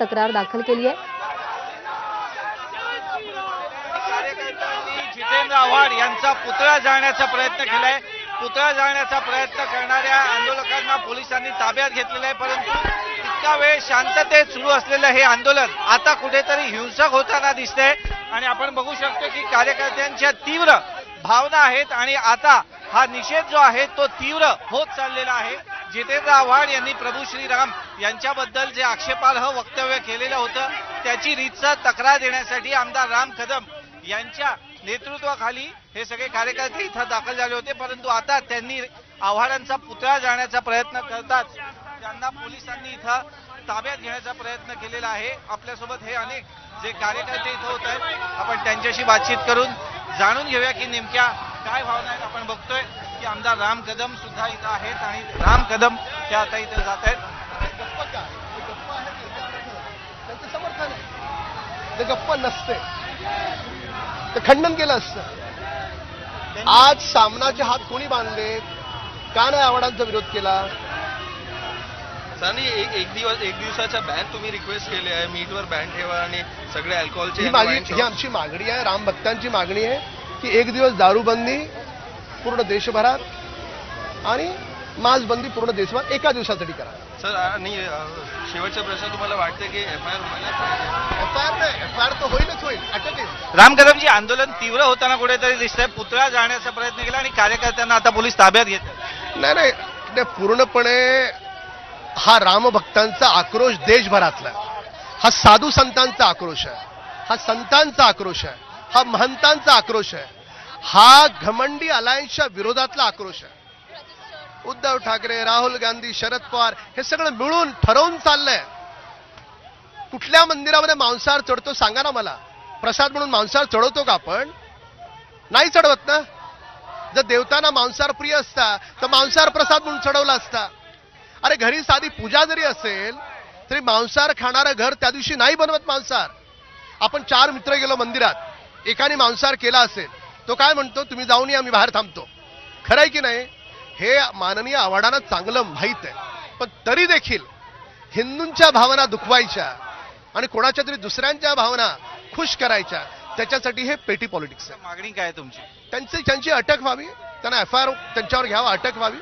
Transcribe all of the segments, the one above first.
तक्रार दाखल केली आहे। जितेंद्र आव्हाड यांचा पुतळा जाळण्याचा प्रयत्न केलाय। पुतळा जाळण्याचा प्रयत्न करणाऱ्या आंदोलकांना पोलिसांनी ताब्यात घेतलेलं आहे, परंतु इतका वेळ शांततेत सुरू असलेलं हे आंदोलन आता कुठेतरी हिंसक होताना दिसतंय आणि आपण बघू शकतो की कार्यकर्त्यांच्या तीव्र भावना आहेत आणि आता हा निषेध जो आहे तो तीव्र होत चाललेला आहे। जितेंद्र आव्हाड यांनी प्रभू श्रीराम यांच्याबद्दल जे आक्षेपार्ह वक्तव्य केलेलं होतं त्याची रीतसर तक्रार देण्यासाठी आमदार राम कदम यांच्या नेतृत्वाखाली हे सगळे कार्यकर्ते इथं दाखल झाले होते, परंतु आता त्यांनी आव्हाडांचा पुतळा जाळण्याचा प्रयत्न करताच त्यांना पोलिसांनी इथं ताब्यात घेण्याचा प्रयत्न केलेला आहे। आपल्यासोबत हे अनेक जे कार्यकर्ते इथं होत आहेत, आपण त्यांच्याशी बातचीत करून जाणून घेऊया की नेमक्या काय भावना आहेत। आपण बघतोय की आमदार राम कदम सुद्धा इथं आहेत आणि राम कदम हे आता इथं जात आहेत। गप्पा नसते ते खंडन केलं असतं। आज सामनाचे हात कोणी बांधले? का नाही आव्हाडांचा विरोध केला? सरांनी एक दिवसाचा बॅन तुम्ही रिक्वेस्ट केली आहे, मीटवर बॅन ठेवा आणि सगळे अल्कोहोलचे ही आमची मागणी आहे, राम भक्तांची मागणी आहे की एक दिवस दारूबंदी पूर्ण देशभरात आणि मांसबंदी पूर्ण देशभरात एका दिवसासाठी करा। सर आणि शेवटचा प्रश्न, तुम्हाला वाटतं की एफआयआर व्हायला? एफआयआर तर होईलच होईल, अटक येईल। राम कदमजी, आंदोलन तीव्र होताना कुठेतरी दिसतंय, पुतळा जाळण्याचा प्रयत्न केला आणि कार्यकर्त्यांना आता पोलीस ताब्यात घेतात। नाही पूर्णपणे हा रामभक्तांचा आक्रोश देशभरातला, हा साधू संतांचा आक्रोश आहे, हा संतांचा आक्रोश आहे, हा महंतांचा आक्रोश आहे, हा घमंडी अलायन्सच्या विरोधातला आक्रोश आहे। उद्धव ठाकरे, राहुल गांधी, शरद पवार हे सगळं मिळून ठरवून चाललंय। कुठल्या मंदिरामध्ये मांसाहार चढतो सांगा ना मला? प्रसाद म्हणून मांसाहार चढवतो का आपण? नाही चढवत ना। जर देवतांना मांसाहार प्रिय असता तर मांसाहार प्रसाद म्हणून चढवला असता। अरे घरी साधी पूजा जरी असेल तरी मांसाहार खाणारं घर त्या दिवशी नाही बनवत मांसाहार। आपण 4 मित्र गेलो मंदिरात, एकाने मांसाहार केला असेल, तो काय म्हणतो? तुम्ही जाऊन या, मी बाहेर थांबतो। खरं आहे की नाही? हे माननीय आव्हाडांना चांगलं माहीत आहे, पण तरी देखील हिंदूंच्या भावना दुखवायच्या आणि कोणाच्या तरी दुसऱ्यांच्या भावना खुश करायच्या, त्याच्यासाठी हे पेटी पॉलिटिक्स आहे। मागणी काय आहे तुमची? त्यांची अटक व्हावी, त्यांना एफआयआर त्यांच्यावर घ्यावा, अटक व्हावी।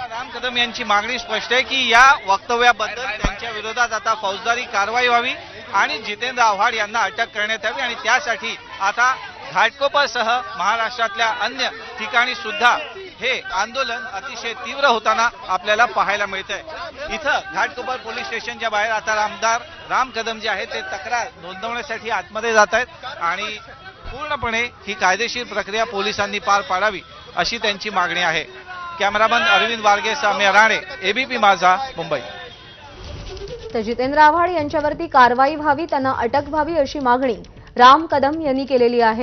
राम कदम यांची मागणी स्पष्ट आहे की या वक्तव्याबद्दल त्यांच्या विरोधात आता फौजदारी कारवाई व्हावी आणि जितेंद्र आव्हाड यांना अटक करण्यात यावी आणि त्यासाठी आता घाटकोपरसह महाराष्ट्रातल्या अन्य ठिकाणी सुद्धा हे आंदोलन अतिशय तीव्र होताना आपल्याला पाहायला मिळतंय। इथं घाटकोपर पोलीस स्टेशनच्या बाहेर आता आमदार राम कदम जे आहेत ते तक्रार नोंदवण्यासाठी आतमध्ये जात आहेत आणि पूर्णपणे ही कायदेशीर प्रक्रिया पोलिसांनी पार पाडावी अशी त्यांची मागणी आहे। कॅमेरामन अरविंद वारगेसह मी राणे, एबीपी माझा, मुंबई। तर जितेंद्र आव्हाड यांच्यावरती कारवाई व्हावी, त्यांना अटक व्हावी अशी मागणी राम कदम यांनी केलेली आहे।